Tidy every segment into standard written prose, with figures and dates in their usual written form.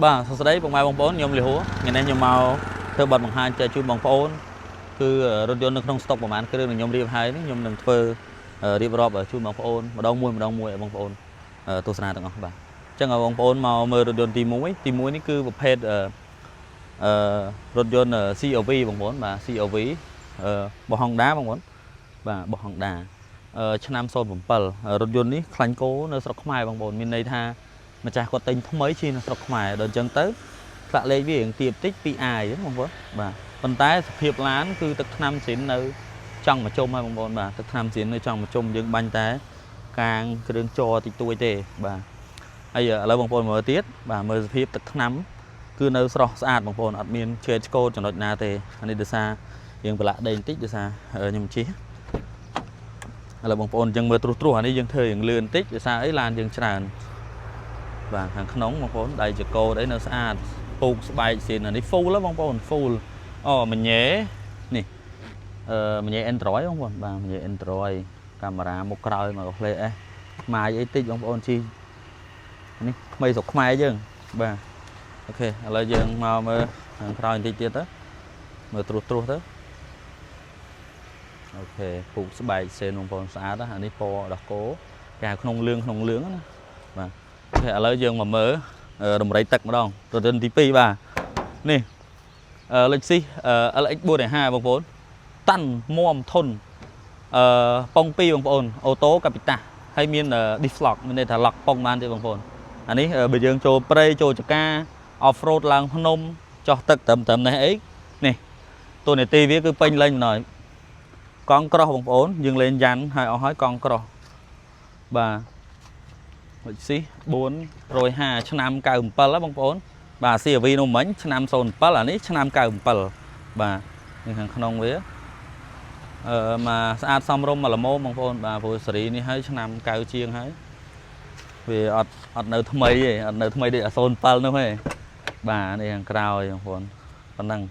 បាទសួស្តីបងប្អូនខ្ញុំលីហួរថ្ងៃនេះខ្ញុំមកធ្វើបទបង្ហាញចែកជូនបងប្អូនគឺរថយន្តនៅក្នុងស្តុកប្រហែលគ្រឿងខ្ញុំរៀបហើយនេះខ្ញុំនឹងធ្វើរៀបរាប់ជូនបងប្អូនម្ដងមួយឲ្យបងប្អូនទស្សនាទាំងអស់បាទអញ្ចឹងបងប្អូនមកមើលរថយន្តទី1នេះគឺប្រភេទរថយន្ត CRV បងប្អូនបាទ CRV របស់ Honda បងប្អូនបាទរបស់ Honda ឆ្នាំ07រថយន្តនេះខ្លាញ់គោនៅស្រុកខ្មែរបងប្អូនមានន័យថាម្ចាស់គាត់ទិញថ្មីជិះនៅស្រុកខ្មែរដល់អញ្ចឹងទៅផ្លាកលេខវារៀងទាបតិច 2i បងប្អូនបាទប៉ុន្តែសភាពឡានគឺទឹកថ្នាំស៊ីននៅចង់មកជុំហើយបងប្អូនបាទទឹកថ្នាំស៊ីននៅចង់មកជុំយើងបាញ់តែកាងគ្រឿងចរតិចតួចទេបាទហើយឥឡូវបងប្អូនមើលទៀតបាទមើលសភាពទឹកថ្នាំគឺនៅស្រស់ស្អាតបងប្អូនអត់មានឆ្កេតឆ្កូតចំណុចណាទេអានេះដោយសារយើងប្រឡាក់ដេញបន្តិចដោយសារខ្ញុំជិះឥឡូវបងប្អូនអញ្ចឹងមើលត្រួសអានេះយើងធ្វើរៀងលឿនបន្តិចដោយសារអីឡានយើងច្រើនបាទខាងក្នុងបងប្អូនដៃចកោតអីនៅស្អាតពូកស្បែកស៊ីនអានេះ full ហ៎បងប្អូន full អូមញ៉េនេះមញ៉េ Android បងប្អូនបាទមញ៉េ Android កាមេរ៉ាមុខក្រោយមកផ្លេអេសម៉ាយអីតិចបងប្អូនជីនេះថ្មីស្រុកខ្មែរយើងបាទអូខេឥឡូវយើងមកមើលខាងក្រោយបន្តិចទៀតទៅមើលត្រួសទៅអូខេពូកស្បែកសេនបងប្អូនស្អាតណាអានេះពណ៌ដោះគោគេហៅក្នុងលឿងណាបាទអូខេឥឡូវយើងមកមើលរំរៃទឹកម្ដងរថយន្តទី2បាទនេះលេខស៊ី LX 450បងប្អូនតាន់មាំធន់ប៉ុង2បងប្អូនអូតូកាពីតាហើយមាន disc lock មានន័យថា lock ប៉ុងបានទេបងប្អូនអានេះបើយើងចូលព្រៃចូលចកា off road ឡើងភ្នំចោះទឹកត្រឹមនេះអីនេះតួនាទីវាគឺពេញលេញម្ដងកង់ក្រោះបងប្អូនយើងលេងយ៉ាន់ហើយអស់ហើយកង់ក្រោះបាទវិស៊ី450ឆ្នាំ97ហ៎បងប្អូនបាទ CRV នោះមិញឆ្នាំ07អានេះឆ្នាំ97បាទនេះខាងក្នុងវាមកស្អាតសមរម្យមកល្មមបងប្អូនបាទព្រោះសេរីនេះហើយឆ្នាំ9ជាងហើយវាអត់នៅថ្មីទេអត់នៅថ្មីដូចអា07នោះទេបាទនេះខាងក្រោយបងប្អូនប៉ុណ្ណឹង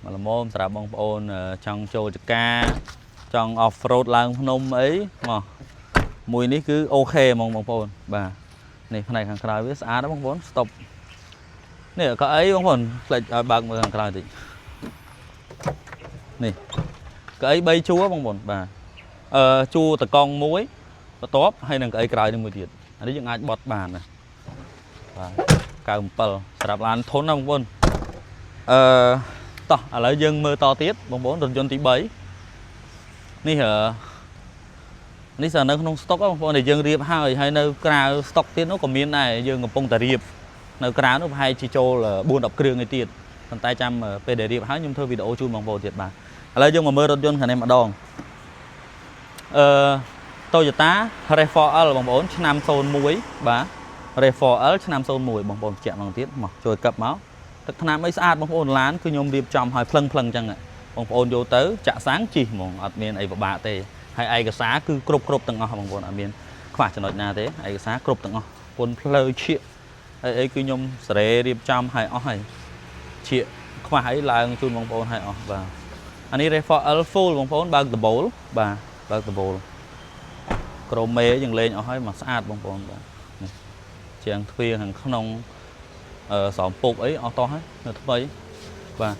មកល្មមសម្រាប់បងប្អូនចង់ចូលចកាចង់ off road ឡើងភ្នំអីមកមួយនេះគឺអូខេហ្មងបងប្អូនបាទនេះផ្នែកខាងក្រោយវាស្អាតណាស់បងប្អូន stop នេះកៅអីបងប្អូនផ្លេចឲ្យបើកមើលខាងក្រោយតិចនេះកៅអី3ជួរបងប្អូនបាទជួរតកង់មួយបន្ទាប់ហើយនឹងកៅអីក្រោយនេះមួយទៀតអានេះយើងអាចបត់បានណាបាទ97សម្រាប់ឡានធន់ណាបងប្អូនតោះឥឡូវយើងមើលតទៀតបងប្អូនរថយន្តទី3នេះនេះនៅក្នុងស្តុកបងប្អូនដែលយើងរៀបហើយនៅក្រៅស្តុកទៀតនោះក៏មានដែរយើងកំពុងតែរៀបនៅក្រៅនោះប្រហែលជាចូល4-10គ្រឿងឯទៀតប៉ុន្តែចាំពេលដែលរៀបហើយខ្ញុំធ្វើវីដេអូជូនបងប្អូនទៀតបាទឥឡូវយើងមកមើលរថយន្តខាងនេះម្ដងToyota RAV4L បងប្អូនឆ្នាំ01បាទ RAV4L ឆ្នាំ01បងប្អូនបញ្ជាក់ម្ដងទៀតមកជួយកឹបមកទឹកថ្នាំអីស្អាតបងប្អូនឡានគឺខ្ញុំរៀបចំឲ្យភ្លឹងអញ្ចឹងបងប្អូនយកទៅចាក់សាំងជិះហ្មងអត់មានអីពិបាកទេហើយឯកសារគឺគ្រប់ទាំងអស់បងប្អូនអត់មានខ្វះចំណុចណាទេឯកសារគ្រប់ទាំងអស់ពុនផ្លូវឈៀកអីគឺខ្ញុំសេរីរៀបចំឲ្យអស់ហើយឈៀកខ្វះអីឡើងជូនបងប្អូនឲ្យអស់បាទអានេះ RAV4L full បងប្អូនបើកដបូលបាទបើកដបូលក្រមេយើងលេងអស់ហើយមកស្អាតបងប្អូនបាទនេះជាងទ្វារខាងក្នុងស្រោមពុកអីអស់តោះហើយនៅថ្មីបាទ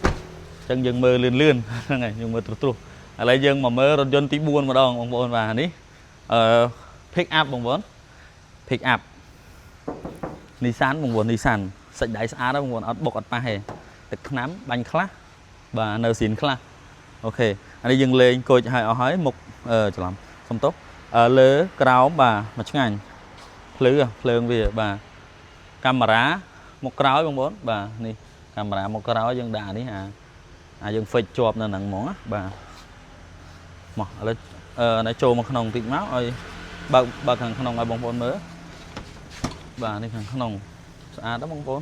អញ្ចឹងយើងមើលលឿនហ្នឹងហើយយើងមើលត្រុសឥឡូវយើងមកមើលរថយន្តទី4ម្ដងបងប្អូនបាទនេះpick up បងប្អូន pick up Nissan បងប្អូន Nissan សាច់ដៃស្អាតបងប្អូនអត់បុកអត់ប៉ះទេទឹកថ្នាំបាញ់ខ្លះបាទនៅស៊ីនខ្លះអូខេអានេះយើងលេងកូចឲ្យអស់ហើយមុខច្រឡំសុំទោសលើក្រោមបាទមកឆ្ងាញ់ភ្លើងវាបាទកាមេរ៉ាមុខក្រោយបងប្អូនបាទនេះកាមេរ៉ាមុខក្រោយយើងដាក់នេះយើងហ្វិចជាប់នៅហ្នឹងហ្មងបាទមកឥឡូវណែចូលមកក្នុងតិចមកឲ្យបើកខាងក្នុងឲ្យបងប្អូនមើលបាទនេះខាងក្នុងស្អាតណាស់បងប្អូន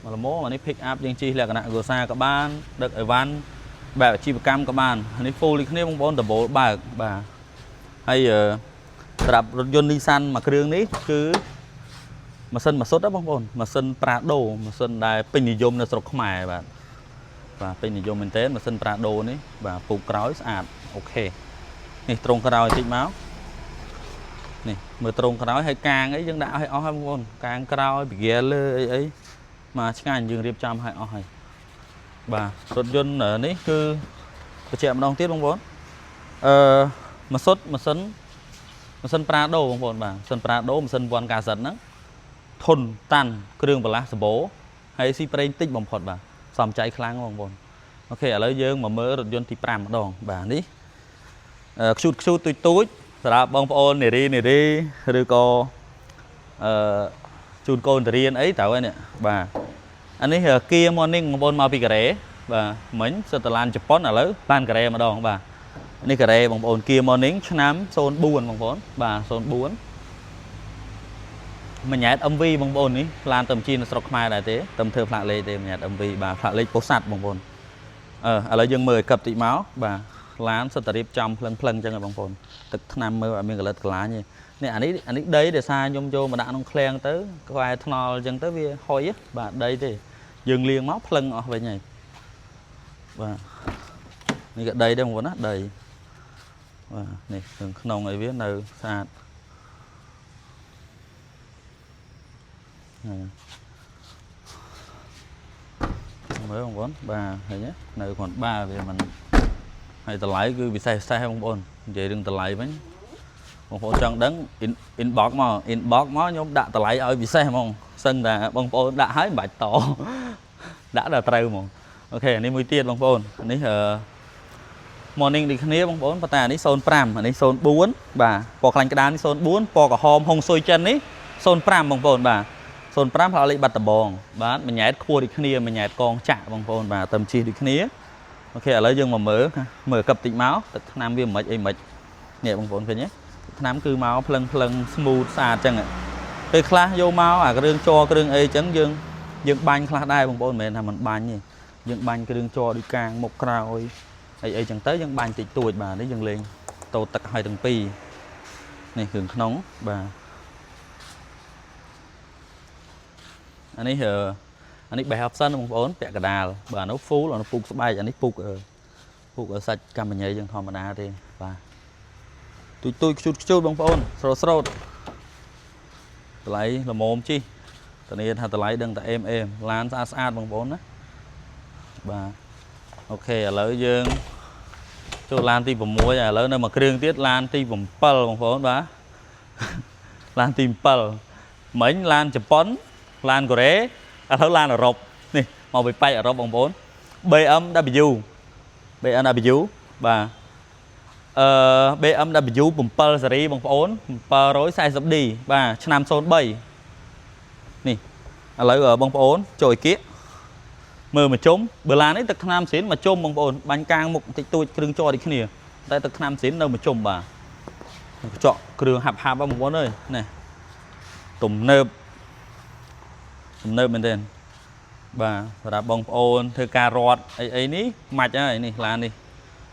មកល្មមអានេះ pick up យើងជិះលក្ខណៈគ្រួសារក៏បានដឹកអីវ៉ាន់បែបអាជីវកម្មក៏បាននេះ full ដូចគ្នាបងប្អូនដបូលបើកបាទហើយសម្រាប់រថយន្ត Nissan មួយគ្រឿងនេះគឺម៉ាស៊ីនម៉ាស៊ុតណាបងប្អូនម៉ាស៊ីន Prado ម៉ាស៊ីនដែលពេញនិយមនៅស្រុកខ្មែរបាទពេញនិយមមែនទែនម៉ាស៊ីន Prado នេះបាទពូកក្រោយស្អាតអូខេនេះត្រង់ក្រោយតិចមកនេះមើលត្រង់ក្រោយហើយកាងអីយើងដាក់ឲ្យអស់ហើយបងប្អូនកាងក្រោយប៊ីហ្គេលើអី mà chắc ngàn dương riêng trăm hay ỏi bà rốt dân ở ní cứ trẻ một đồng tiết bông vốn mà sốt mà sân Prado bông vốn bà sân Prado mà sân von cà dẫn đó thôn tan kêu bà lá sờ bố hay si prey tích bông phật bà xòm cháy kháng bông vốn ok ở lấy dương mà mơ rốt dân thì pram một đồng bà ní chút túi là bông phôn này đi rồi có chút con riêng ấy tao ấy nè bà anh ấy kia morning một màu bị cái và mình sẽ từ lan Japan là lớn lan cái mà đòn bà anh ấy cái bằng ồn kia morning nám son buồn bằng vốn bà son buồn mình nhảy âm vi bằng ồn ấy lan tầm chi nó sọc mai đại thế tầm thơ phạ lê thì mình nhảy âm vi bà phạ lê post sạt bằng ồn ở lấy dương 10 cặp tị máu bà lán sẽ tập trong phlen cho người bằng ồn tức năm mươi mình gọi là lá như nè anh ấy đấy để xa nhôm vô mà đã nông khen tới có ai thò chân tới bia hôi á bà đây thì dừng liền máu phlen ở về nhảy và này đây đây một nát đầy và này đừng nông ấy biết nơi xa mới không bốn ba này nhé nơi còn ba về mình hay tờ lái cứ bị sai không ổn vậy đừng tờ lái với bông phô chân đấng inbox mà nhóm đã tờ lái ở bị xe không sân là bông phô đã hái bạch tỏ đã là trâu mà ok này mùi tiên bông phô này morning đi khné bông phô và ta này son pram này son 4 bà bò khanh cái đá này son 4 bò cả hòm hông xôi chân ấy son pram bông phô bà son pram họ lấy bạch tờ bòn bà mình nhảy cua đi khné mình nhảy con chạ bông phô bà tầm chi đi khné ok lấy dương mà mở cặp tịnh máu từ nam viêm mệt ấy mệt nhẹ bông phô nhé nám cứ máu phlen smooth xa chân ạ cái class vô máu à cái đường cho cái đường ấy chấn dương banh class đây bằng bồn mền là mình banh gì dương banh cái đường cho đi càng một crowd ấy chẳng tới dương banh tịt tuổi bà đấy dương lên tô tật hai tầng pi này hưởng nóng bà anh ấy bài học sân bằng bồn bẹ cả đà bà nó phú là nó phục bay anh ấy phục ở sạch cam mình nhảy dương thò mà đa đi bà tôi chút bông phôn sốt lấy là mồm chi tự nhiên hạt lấy đừng tại em lan xa bông phôn đó bà ok lấy dương cho lan ti vào muối à lấy nơi mà kêu tiết lan ti vào pal bông phôn đó lan tìm pal mấy lan Japan lan Korea thấu lan ở rộp nè màu bị bay ở rộp bông phôn BMW bà BMW 7 សេរីបងប្អូន740D បាទឆ្នាំ03នេះឥឡូវបងប្អូនចូលគៀកមើលមកជុំបើឡាននេះទឹកថ្នាំស៊ីនមកជុំបងប្អូនបាញ់កាងមុខតិចតួចគ្រឿងចោដូចគ្នាតែទឹកថ្នាំស៊ីននៅមកជុំបាទកញ្ចក់គ្រឿងហាប់បងប្អូនអើយនេះទំនើបមែនទេបាទសម្រាប់បងប្អូនធ្វើការរត់អីនេះម៉ាច់ហើយនេះឡាននេះ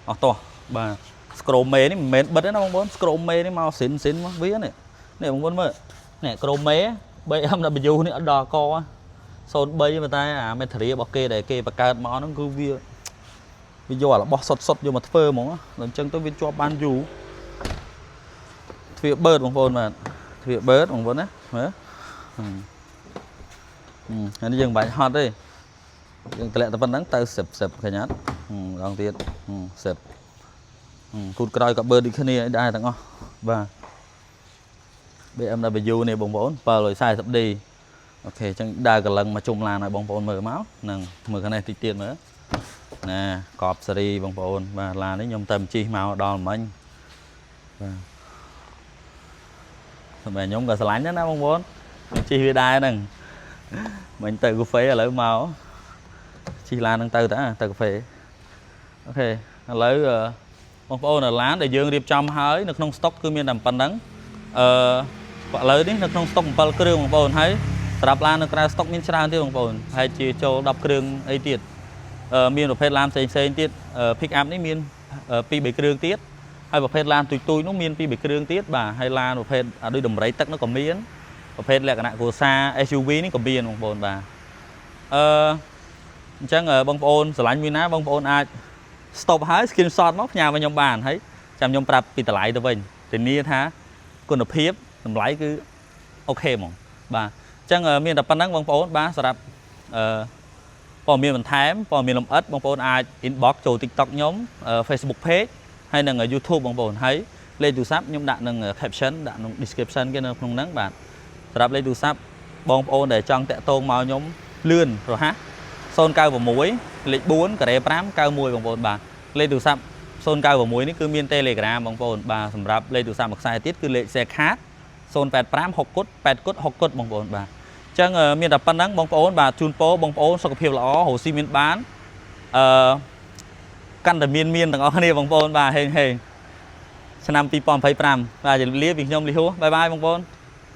អស់តោះបាទ Scrome này mình bật đấy nó bông Scrome này màu xịn vía này này bông mơ này Chrome bây âm là bị này ở đò co son bay mà tay à mấy thề bọc kê để kê và card món nó cứ video là bó sọt vô mà phơ món lần chân tôi viên cho ban dù việc bớt bông phôn mà việc bớt bông phôn đấy anh dừng bài hot đi dừng lệ tập văn đắng tay sập cái nhát đầu tiên sập cụt còi cặp bơ đi khné đây thằng và BMW này bông bóng và rồi sai sắp đi ok chẳng đa cả lần mà chung là này bông bóng mở máu nâng mở cái này thì tiền nữa nè cọp seri bông bóng và là đấy nhôm tầm chi màu đòn mình mày nhóm cả lánh đó bông bóng chi về đai nè mình từ cà phê lấy màu chi là đang từ đã từ cà phê ok lấy bông phô là lá để dương điệp trong hơi nước nông stock cứ miên làm pan đắng gọi lấy đi nước nông stock một cái đường bông phô thấy đập lan nước ra stock miên tràn tiêu bông phô hay chỉ cho đập cái đường ấy tiệt miên một phê làm xây tiệt pick up đấy miên pi bảy cái đường tiết hay một phê làm tùy nó miên pi bảy cái đường tiết bà hay là một phê ở đôi đồng rẫy tắc nó còn miên một phê là cái nạn của xa SUV nó còn miên bông phô bà chắc bông phô sờ lạnh miên á bông phô ai stop hái skin shot móc nhà vào nhom bàn thấy chăm nhom prap bị lại từ mình thì nia thá còn được hiếp làm lái cứ ok mỏng bà chẳng miền đập pan đắng bông phốn ba sập ព័ត៌មានបន្ថែមព័ត៌មានលម្អិតបងប្អូនអាច inbox ចូល TikTok ខ្ញុំ Facebook page ហើយនិង YouTube បងប្អូនហើយលេខទូរស័ព្ទខ្ញុំដាក់នឹង caption ដាក់ក្នុង description គេនៅក្នុងហ្នឹងបាទសម្រាប់លេខទូរស័ព្ទបងប្អូនដែលចង់តាក់ទងមកខ្ញុំលឿនរហ័ស096លេខ4ការ៉េ5 91បងប្អូនបាទលេខទូរស័ព្ទ096នេះគឺមាន Telegram បងប្អូនបាទសម្រាប់លេខទូរស័ព្ទមួយខ្សែទៀតគឺលេខ share card 085 6 គុត 8 គុត 6 គុតបងប្អូនបាទអញ្ចឹងមានតែប៉ុណ្្នឹងបងប្អូនបាទជូនពរបងប្អូនសុខភាពល្អរស់ស៊ីមានបានកាន់តែមានទាំងអស់គ្នាបងប្អូនបាទហេងឆ្នាំ2025បាទជម្រាបលាពីខ្ញុំលីហួរបាយបាយបងប្អូន